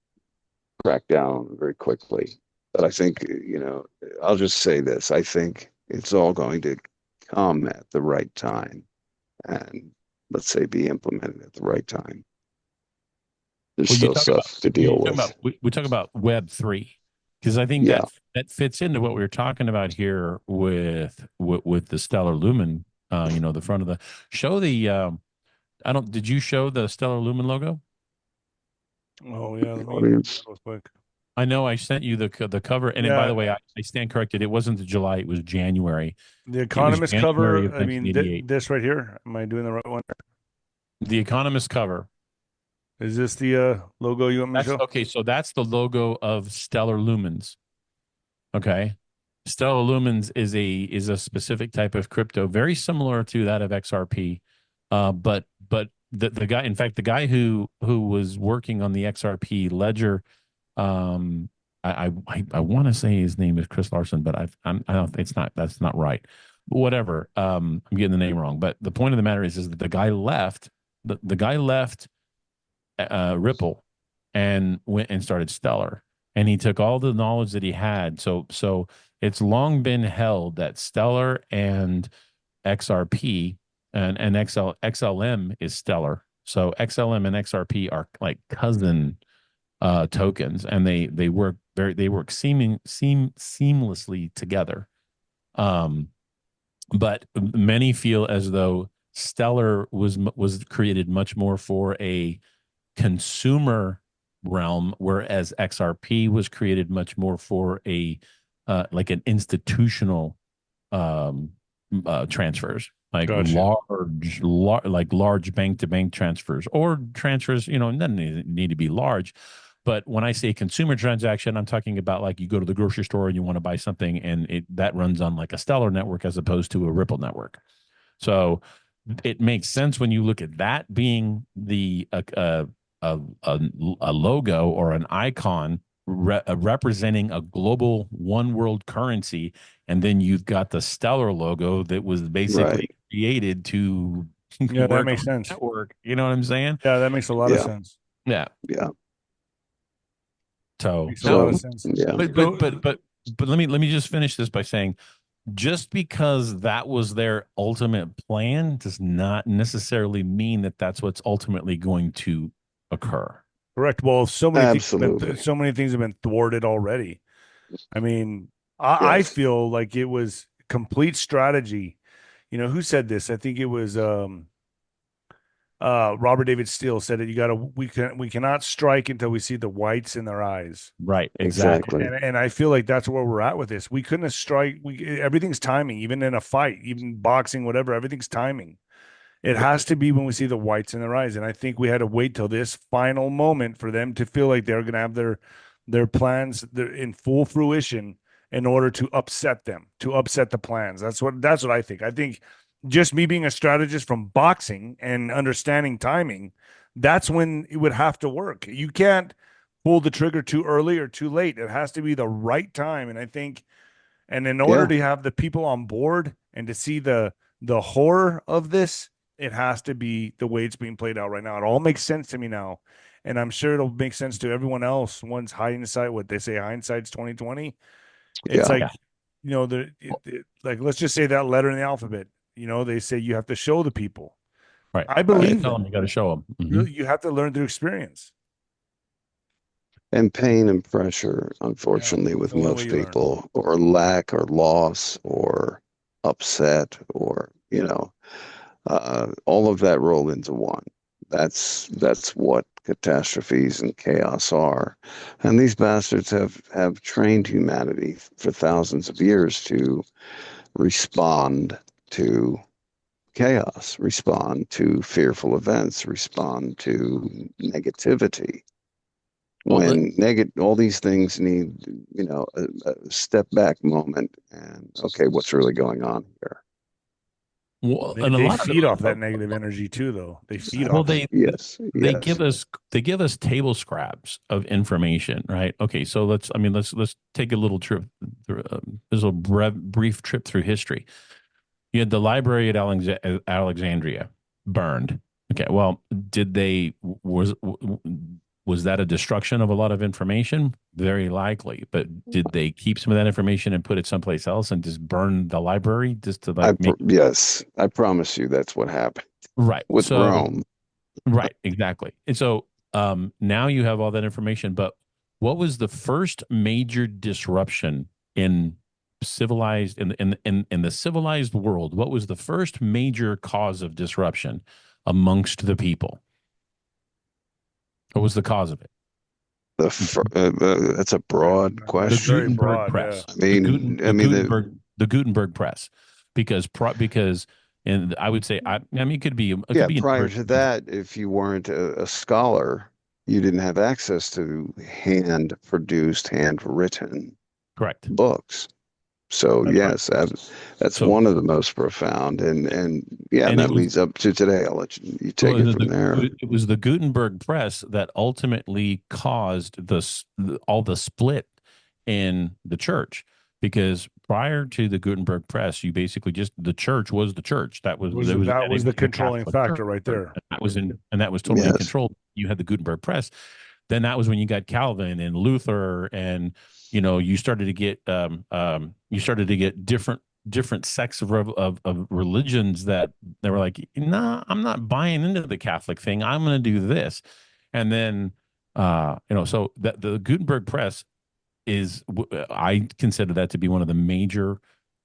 cracked down very quickly. But I think, I'll just say this. I think it's all going to come at the right time and let's say be implemented at the right time. There's well, you still talk about stuff to you deal talk about with. we talk about Web three, because I think Yeah. that fits into what we were talking about here with the stellar lumen. The front of the show. I don't. Did you show the stellar lumen logo? Oh yeah, The let me audience. real quick. I know I sent you the cover, and then, by the Yeah, way, I stand corrected. It wasn't the July; it was January. the It was Economist January cover. of I mean, 1988. this right here. Am I doing the right one? The Economist cover. Is this the logo you want me to That's show? okay. So that's the logo of Stellar Lumens. Okay. Stellar Lumens is a specific type of crypto, very similar to that of XRP. But the guy, in fact, the guy who was working on the XRP ledger, um, I want to say his name is Chris Larson, but I don't. It's not. That's not right. But whatever. I'm getting the name wrong. But the point of the matter is that the guy left. The guy left Ripple and went and started Stellar. And he took all the knowledge that he had. So it's long been held that Stellar and XRP and XLM is Stellar. So XLM and XRP are like cousin tokens, and they work seamlessly together. Um, but many feel as though Stellar was created much more for a consumer realm, whereas XRP was created much more for a like an institutional transfers, like Gotcha. large bank to bank transfers or transfers. It doesn't need to be large. But when I say consumer transaction, I'm talking about like you go to the grocery store and you want to buy something, and that runs on like a Stellar network as opposed to a Ripple network. So it makes sense when you look at that being the a logo or an icon representing a global one world currency, and then you've got the Stellar logo that was basically Right. created to Yeah, that work makes on the sense. network. You know what I'm saying? Yeah, that makes a lot of Yeah. sense. Yeah. Yeah. So Makes a lot now, of So, sense. yeah. but let me just finish this by saying, just because that was their ultimate plan does not necessarily mean that that's what's ultimately going to occur. Correct. Well, Absolutely. so many things have been thwarted already. I mean, I Yes. feel like it was complete strategy. You know, who said this? I think it was Robert David Steele said it. We cannot strike until we see the whites in their eyes. Right. Exactly. Exactly. And I feel like that's where we're at with this. We couldn't have strike. Everything's timing, even in a fight, even boxing, whatever. Everything's timing. It has to be when we see the whites in their eyes. And I think we had to wait till this final moment for them to feel like they're going to have their plans in full fruition in order to upset them, to upset the plans. That's what I think. I think just me being a strategist from boxing and understanding timing, that's when it would have to work. You can't pull the trigger too early or too late. It has to be the right time. And I think, and in order Yeah. to have the people on board and to see the horror of this, it has to be the way it's being played out right now. It all makes sense to me now, and I'm sure it'll make sense to everyone else once hindsight. What they say, hindsight's 2020. It's Yeah. like Yeah. like let's just say that letter in the alphabet. They say you have to show the people. Right. I You got to believe tell them. them. You got to show them. You have to learn through experience. And pain and pressure, Yeah, unfortunately, it's with the only way most you learn. people, or lack or loss or upset or, all of that rolled into one. That's what catastrophes and chaos are. And these bastards have trained humanity for thousands of years to respond to chaos, respond to fearful events, respond to negativity. Well, When all these things need, a step back moment and okay, what's really going on here? They and a they lot of feed off that negative energy too, though. They feed well, off it. Yes, they yes, give us table scraps of information, right? Okay, so let's take a little trip through this little brief trip through history. You had the library at Alexandria burned. Okay, well, did they was that a destruction of a lot of information? Very likely, but did they keep some of that information and put it someplace else and just burn the library just to like make yes, I promise you that's what happened right? with So Rome. right, exactly. And so now you have all that information, but what was the first major disruption in civilized in the civilized world? What was the first major cause of disruption amongst the people? What was the cause of it? That's a broad The That's very question. Gutenberg broad. Yeah. press, the I mean, The Gutenberg press, because, and I would say, I mean, it yeah, could be a number prior of to things. that, if you weren't a scholar, you didn't have access to hand-produced, handwritten Correct. books. So That's right. yes, that's So, one of the most profound, and yeah, and and it that was leads up to today. I'll let you take well, it from there. it was the Gutenberg press that ultimately caused all the split in the church, because prior to the Gutenberg press, you basically just the church was the church. That And it was the was the controlling Catholic factor Church, right and there. that was totally Yes, controlled. You had the Gutenberg press. Then that was when you got Calvin and Luther, and you started to get different sects of religions that they were like, nah, I'm not buying into the Catholic thing. I'm going to do this. And then, so that the Gutenberg press I consider that to be one of the major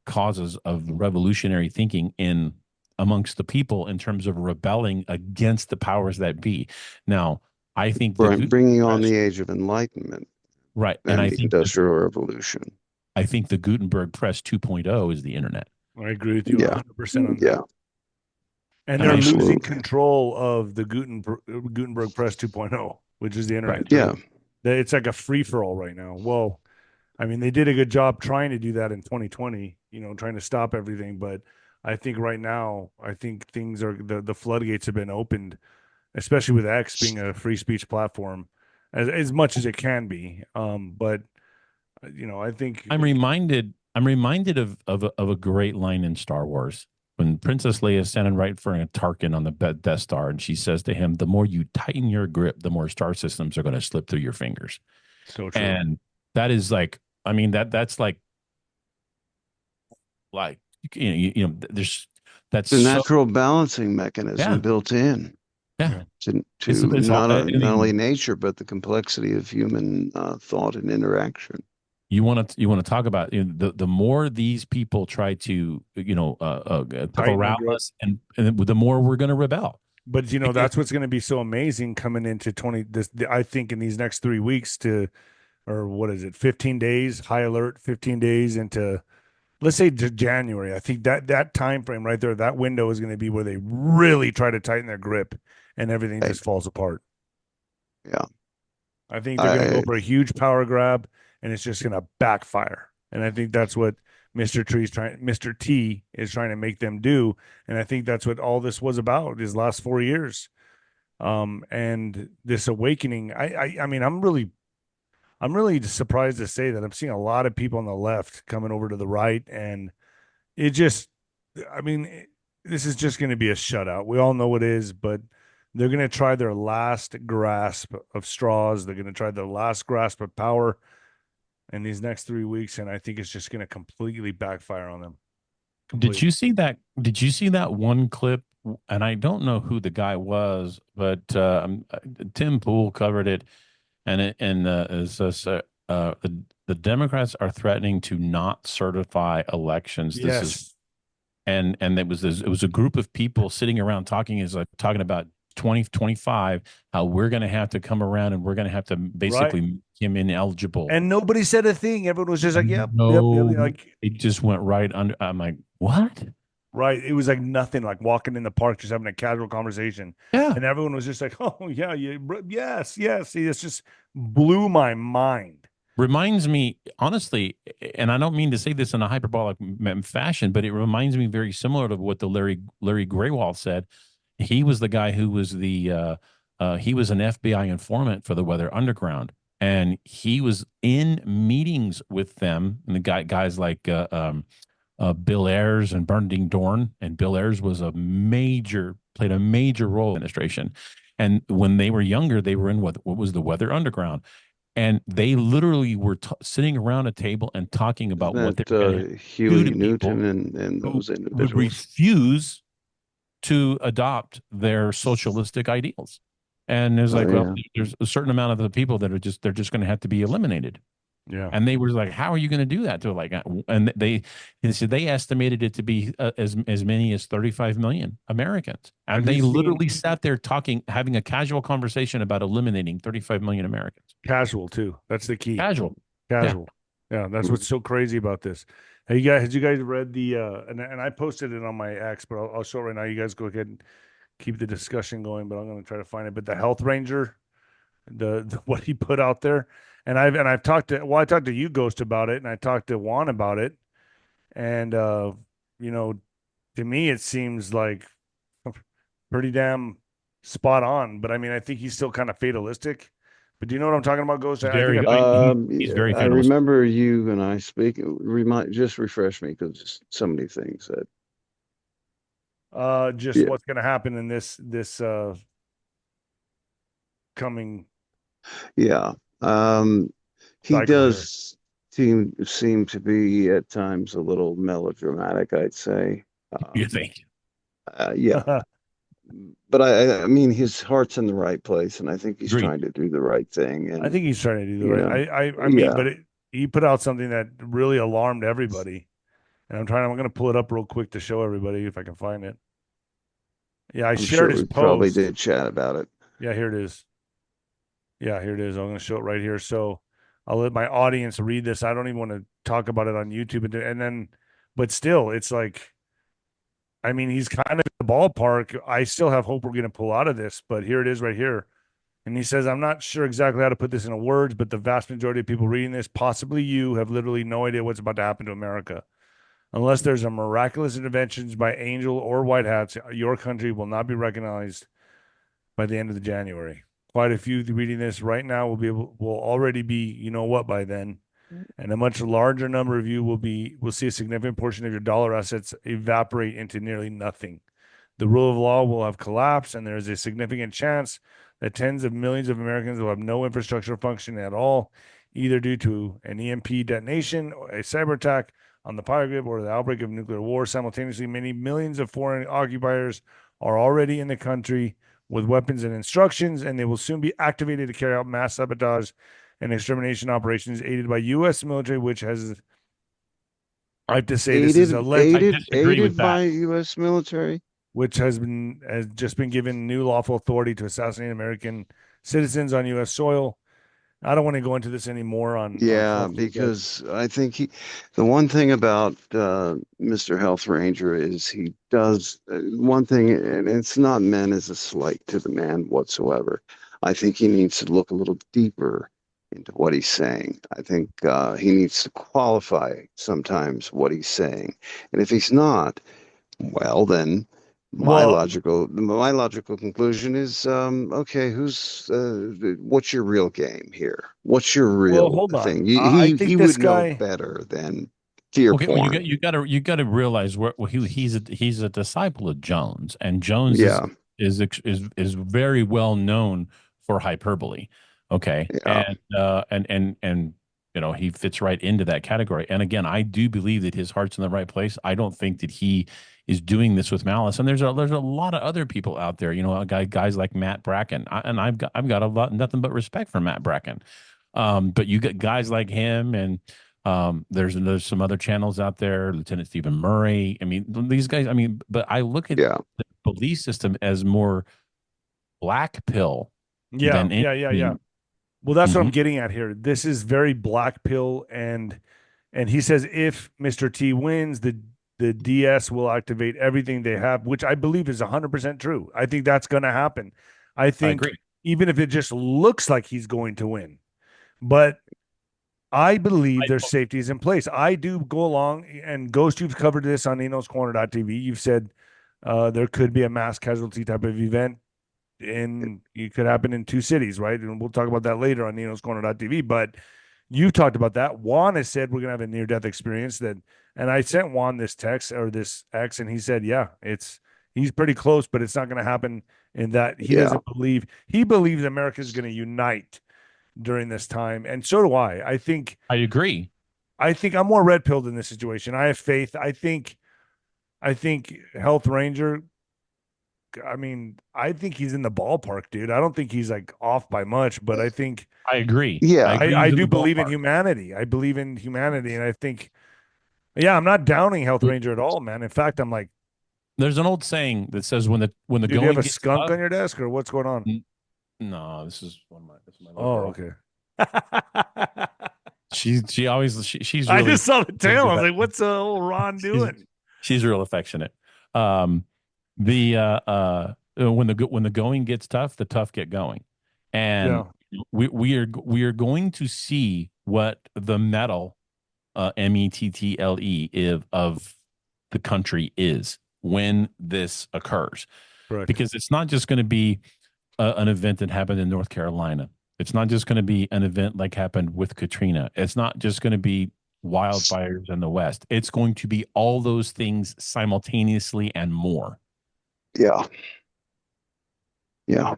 causes of revolutionary thinking in amongst the people in terms of rebelling against the powers that be. Now, I think the Gutenberg bringing on press, the Age of Enlightenment right. And and the Industrial Revolution. I think the Gutenberg press 2.0 is the internet. I agree with you Yeah, 100% on that. yeah, And And they're I losing absolutely. control of the Gutenberg Press 2.0, which is the right. internet. Yeah, It's like a free for all right now. Well, I mean, they did a good job trying to do that in 2020, trying to stop everything. But I think right now, I think things are the floodgates have been opened, especially with X being a free speech platform, as much as it can be. But I think I'm reminded of a great line in Star Wars when Princess Leia is standing right in front of Tarkin on the Death Star, and she says to him, "The more you tighten your grip, the more star systems are going to slip through your fingers." so true. And that is like, I mean, that's like there's that's the so natural balancing mechanism yeah, built in Yeah. yeah. to It's all. I not only mean, nature but the complexity of human thought and interaction. you want to talk about, the more these people try to Tighten our corral grip. us, and the more we're going to rebel. But Because that's what's going to be so amazing coming into 20 this I think in these next 3 weeks to or what is it 15 days high alert 15 days into let's say January. I think that time frame right there, that window is going to be where they really try to tighten their grip and everything Right. just falls apart. Yeah. I think they're going to go I for a huge power grab and it's just going to backfire. And I think that's what Mr. T is trying to make them do. And I think that's what all this was about these last 4 years. And this awakening. I mean, I'm really surprised to say that I'm seeing a lot of people on the left coming over to the right, and it just, I mean, this is just going to be a shutout. We all know it is, but they're going to try their last grasp of straws. They're going to try their last grasp of power in these next 3 weeks, and I think it's just going to completely backfire on them. did Completely. you see that? Did you see that one clip? And I don't know who the guy was, but Tim Pool covered it, and the Democrats are threatening to not certify elections. This is Yes. and it was a group of people sitting around talking about 2025, how we're going to have to come around and we're going to have to Right. basically make him ineligible. And nobody said a thing. Everyone was just like, yep, yep, yep. No, Like, it just went right under. I'm like, what? right. It was like nothing, like walking in the park, just having a casual conversation. Yeah. And everyone was just like, oh, yeah, yeah, yes, yes. See, this just blew my mind. Reminds me, honestly, and I don't mean to say this in a hyperbolic fashion, but it reminds me very similar to what the Larry Graywall said. He was the guy who was he was an FBI informant for the Weather Underground, and he was in meetings with them, and the guys like Bill Ayers and Bernardine Dorn, and Bill Ayers played a major role in the administration. And when they were younger, they were in what was the Weather Underground, and they literally were sitting around a table and talking about what Isn't they were going to that do Huey to Newton people and who those would individuals? refuse to adopt their socialistic ideals. And there's Oh like, well, yeah. there's a certain amount of the people that they're just going to have to be eliminated. Yeah. And they were like, "How are you going to do that?" To like, and they said they estimated it to be as many as 35 million Americans, and Have you they seen literally sat there talking, having a casual conversation about eliminating 35 million Americans. casual too? That's the key. Casual, yeah. Casual. Yeah, that's what's so crazy about this. Hey, you guys, had you guys read the and I posted it on my X, but I'll show it right now. You guys go ahead and keep the discussion going, but I'm going to try to find it. But the Health Ranger, the what he put out there, and I've talked to I talked to you Ghost about it, and I talked to Juan about it, and you know, to me it seems like pretty damn spot on. But I mean, I think he's still kind of fatalistic. But do you know what I'm talking about, Ghost? I think Very, I he's very I fatalist. remember you and I speaking. Just refresh me because so many things that. just Yeah, what's going to happen in this coming yeah. Um, he cycle here. does seem to be at times a little melodramatic, I'd say. You Um, think? yeah, but I mean, his heart's in the right place, and I think he's Agreed. trying to do the right thing. I And think he's trying to do the you right. know, I mean, yeah, but he put out something that really alarmed everybody, and I'm going to pull it up real quick to show everybody if I can find it. Yeah, I I'm shared sure his we probably post. did chat about it. Yeah, here it is. Yeah, here it is. I'm going to show it right here. So I'll let my audience read this. I don't even want to talk about it on YouTube, and then, but still, it's like, I mean, he's kind of in the ballpark. I still have hope we're going to pull out of this, but here it is right here. And he says, I'm not sure exactly how to put this into words, but the vast majority of people reading this, possibly you, have literally no idea what's about to happen to America. Unless there's a miraculous interventions by angel or white hats, your country will not be recognized by the end of the January. Quite a few reading this right now will already be, you know what, by then. And a much larger number of you will see a significant portion of your dollar assets evaporate into nearly nothing. The rule of law will have collapsed, and there is a significant chance that tens of millions of Americans will have no infrastructure functioning at all, either due to an EMP detonation, or a cyber attack on the power grid, or the outbreak of nuclear war. Simultaneously, many millions of foreign occupiers are already in the country with weapons and instructions, and they will soon be activated to carry out mass sabotage and extermination operations aided by U.S. military, which has, I have to say, this is alleged, I disagree with Aided that. by U.S. military. which has just been given new lawful authority to assassinate American citizens on U.S. soil. I don't want to go into this anymore on Yeah, Facebook, but because I think the one thing about Mr. Health Ranger is he does one thing, and it's not meant as a slight to the man whatsoever. I think he needs to look a little deeper into what he's saying. I think he needs to qualify sometimes what he's saying. And if he's not, well, then well, my logical conclusion is okay, what's your real game here? What's your real hold on. thing? I He think this would know guy, better than fear Okay, well, porn. you got to realize where well, he's a disciple of Jones, and Jones Yeah, is very well known for hyperbole. Okay, yeah, and you know he fits right into that category. And again, I do believe that his heart's in the right place. I don't think that he is doing this with malice. And there's a lot of other people out there. You know, guys like Matt Bracken, and I've got a lot nothing but respect for Matt Bracken. But you get guys like him and there's some other channels out there, Lieutenant Stephen Murray. I mean, these guys. I mean, but I look at yeah. the belief system as more black pill yeah, than yeah, yeah, yeah. anything. Well, that's what I'm Mhm. getting at here. This is very black pill, and he says if Mr. T wins, the DS will activate everything they have, which I believe is 100% true. I think that's going to happen. I I think agree. even if it just looks like he's going to win, but I believe I, their safety is in place. I do go along, and Ghost, you've covered this on Nino's Corner.tv. You've said there could be a mass casualty type of event, and it could happen in two cities, right? And we'll talk about that later on Nino's Corner.tv. But you talked about that. Juan has said we're gonna have a near death experience. And I sent Juan this text or this X, and he said, yeah, he's pretty close, but it's not gonna happen. In that he Yeah. doesn't believe he believes America is going to unite during this time, and so do I. I agree. I think I'm more red pilled in this situation. I have faith. I think Health Ranger I mean, I think he's in the ballpark, dude. I don't think he's like off by much, but I think I agree. Yeah. I agree. I He's in do the believe in ballpark. humanity. I believe in humanity, and I think, yeah, I'm not downing Health Ranger at all, man. In fact, I'm like, There's an old saying that says when the dude, you have going a gets skunk tough. on your desk, or what's going on? No, this is my little Oh, girl. okay. She always she's I really just saw the brings tail. it I was back. like, what's old Ron She's doing? she's real affectionate. Um, the when the going gets tough, the tough get going, and Yeah, we are going to see what the metal METTLE of the country is when this occurs, correct. because it's not just going to be an event that happened in North Carolina. It's not just going to be an event like happened with Katrina. It's not just going to be wildfires in the West. It's going to be all those things simultaneously and more. Yeah. Yeah.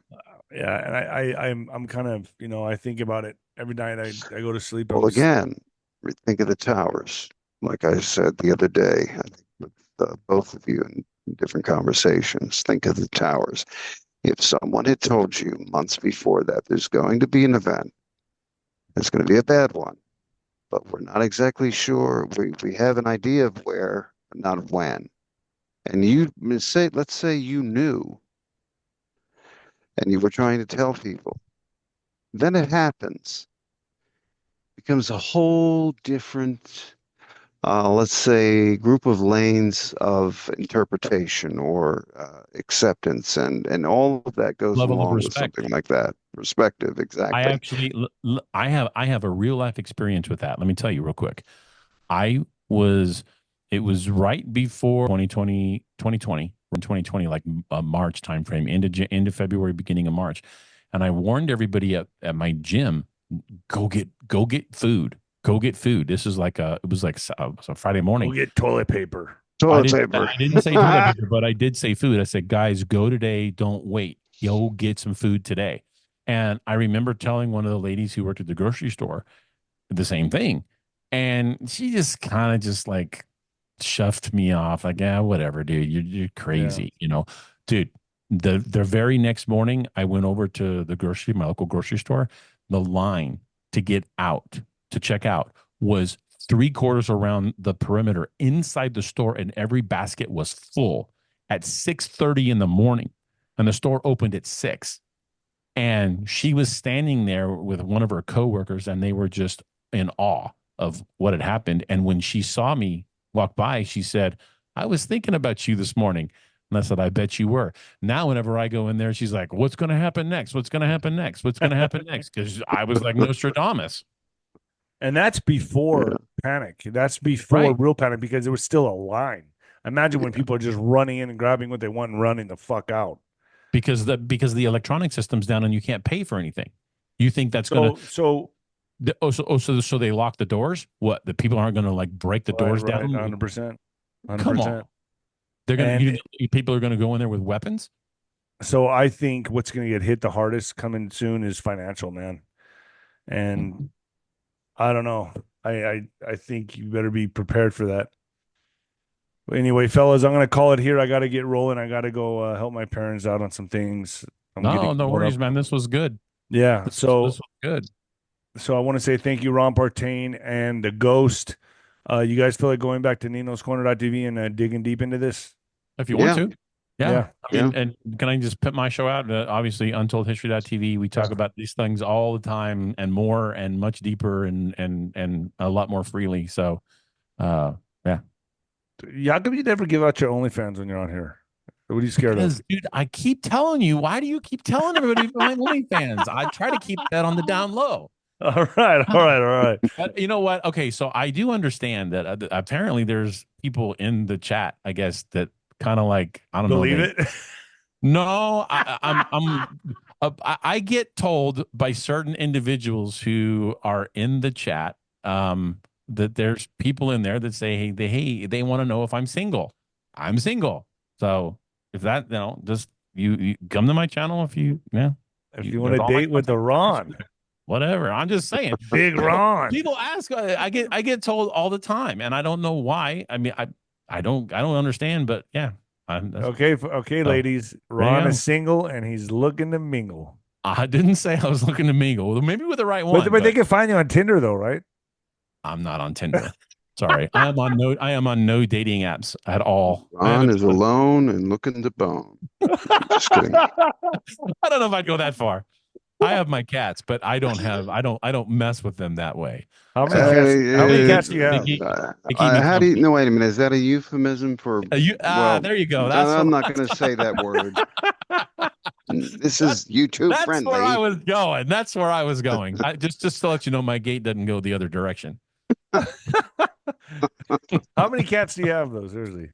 Yeah, and I'm kind of, I think about it every night. I go to sleep. Well, again, think of the towers. Like I said the other day, I think with both of you in different conversations, think of the towers. If someone had told you months before that there's going to be an event, it's going to be a bad one, but we're not exactly sure. We have an idea of where, but not of when. And let's say you knew and you were trying to tell people, then it happens. Becomes a whole different, let's say, group of lanes of interpretation or acceptance, and all of that goes Level of along with respect. something like that. Perspective, I exactly. actually, I have a real life experience with that. Let me tell you real quick. I was, it was right before 2020, like a March timeframe, end of February, beginning of March, and I warned everybody at my gym, go get food, go get food. This is like it was like it was a Friday go morning. get toilet paper. Toilet paper. I didn't say toilet paper, but I did say food. I said, guys, go today. Don't wait. Go get some food today. And I remember telling one of the ladies who worked at the grocery store the same thing. And she just kind of just like shoved me off, like, yeah, whatever, dude. You're Yeah. crazy, dude. The very next morning, I went over to my local grocery store. The line to get out to check out was three-quarters around the perimeter inside the store, and every basket was full at 6:30 in the morning, and the store opened at 6. And she was standing there with one of her coworkers, and they were just in awe of what had happened. And when she saw me walk by, she said, I was thinking about you this morning. And I said, I bet you were. Now, whenever I go in there, she's like, what's going to happen next? What's going to happen next? What's going to happen next? Because I was like Nostradamus. And that's Yeah. before panic. That's before Right. real panic because there was still a line. Imagine when people are just running in and grabbing what they want and running the fuck out. Because the electronic system's down and you can't pay for anything. You think that's going to So so they lock the doors? What? The people aren't going to like break the doors right, down? 100%. Come 100%. on. They're going And to people are going to go in there with weapons? so I think what's going to get hit the hardest coming soon is financial, man. And I don't know. I think you better be prepared for that. Anyway, fellas, I'm gonna call it here. I got to get rolling. I got to go help my parents out on some things. I'm No, getting no caught up. worries, man. This was good. Yeah. This was good. So I want to say thank you, 𝗀𝗏 and the Ghost. You guys feel like going back to Nino's Corner.tv and digging deep into this? If you want Yeah. to. Yeah. Yeah. I mean, and can I just put my show out? Obviously, UntoldHistory.tv. We talk about these things all the time and more and much deeper and a lot more freely. So, yeah. How come you never give out your OnlyFans when you're on here? What are you scared Because, of? dude, I keep telling you. Why do you keep telling everybody about my OnlyFans? I try to keep that on the down low. All right. All right. All right. But you know what? Okay, so I do understand that apparently there's people in the chat, I guess, that kind of like I don't know. Believe it? No, I get told by certain individuals who are in the chat that there's people in there that say they want to know if I'm single. I'm single. So if that just you come to my channel if you If you want to date with the Ron, whatever. I'm just saying, Big Ron. People ask. I get told all the time, and I don't know why. I mean, I don't understand, but yeah, Okay, okay, So, ladies. there you Ron go. is single and he's looking to mingle. I didn't say I was looking to mingle. Well, maybe with the right one, But they can find you on Tinder though, right? I'm not on Tinder. Sorry, I am on no dating apps at all. Ron is alone and looking to bone. Just kidding. I don't know if I'd go that far. I have my cats, but I don't mess with them that way. How many cats do you have? How do you? No, wait a minute. Is that a euphemism for? Well, there you go. I'm not going to say that word. This is YouTube friendly. That's where I was going. That's where I was going. Just to let you know, my gate doesn't go the other direction. How many cats do you have, though? Seriously.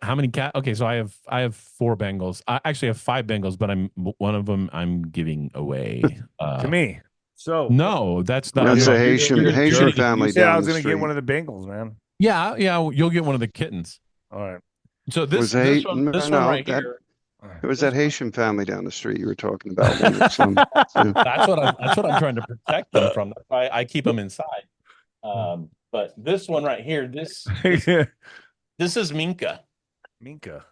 How many cats? Okay, so I have 4 Bengals. I actually have 5 Bengals, but one of them I'm giving away to me. So no, that's not. That's a Haitian family. Yeah, I was going to get one of the Bengals, man. Yeah, you'll get one of the kittens. All right. So this one right here. It was that Haitian family down the street you were talking about. That's what I'm trying to protect them from. I keep them inside. But this one right here, this is Minka. Minka.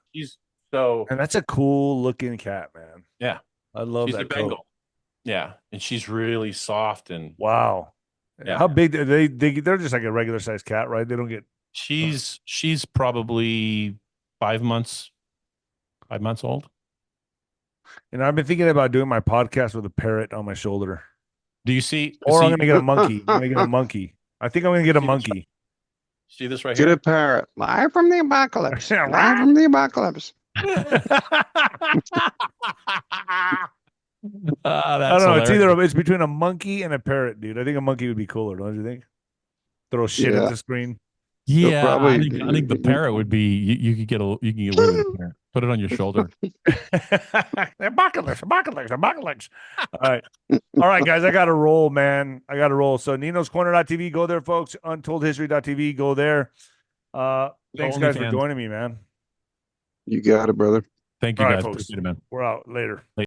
And that's a cool looking cat, man. Yeah, I love she's that a Bengal. Yeah, and she's really soft and wow. Yeah. How big are they? They're just like a regular sized cat, right? They don't get. She's probably 5 months. 5 months old. And I've been thinking about doing my podcast with a parrot on my shoulder. Do you see? Or I'm going to get a monkey. I'm going to get a monkey. I think I'm going to get a monkey. See this right here? Get a parrot. Live from the apocalypse. Live from the apocalypse. I don't know. It's between a monkey and a parrot, dude. I think a monkey would be cooler, don't you think? Throw shit at the screen. Yeah, I think the parrot would be. You could get away with the parrot. Put it on your shoulder. Apocalypse. All right, guys. I got to roll, man. I got to roll. So Nino's Corner.tv, go there, folks. UntoldHistory.tv, go there. Thanks, guys, for joining me, man. You got it, brother. Thank you, guys. Folks. Appreciate it, man. We're out later.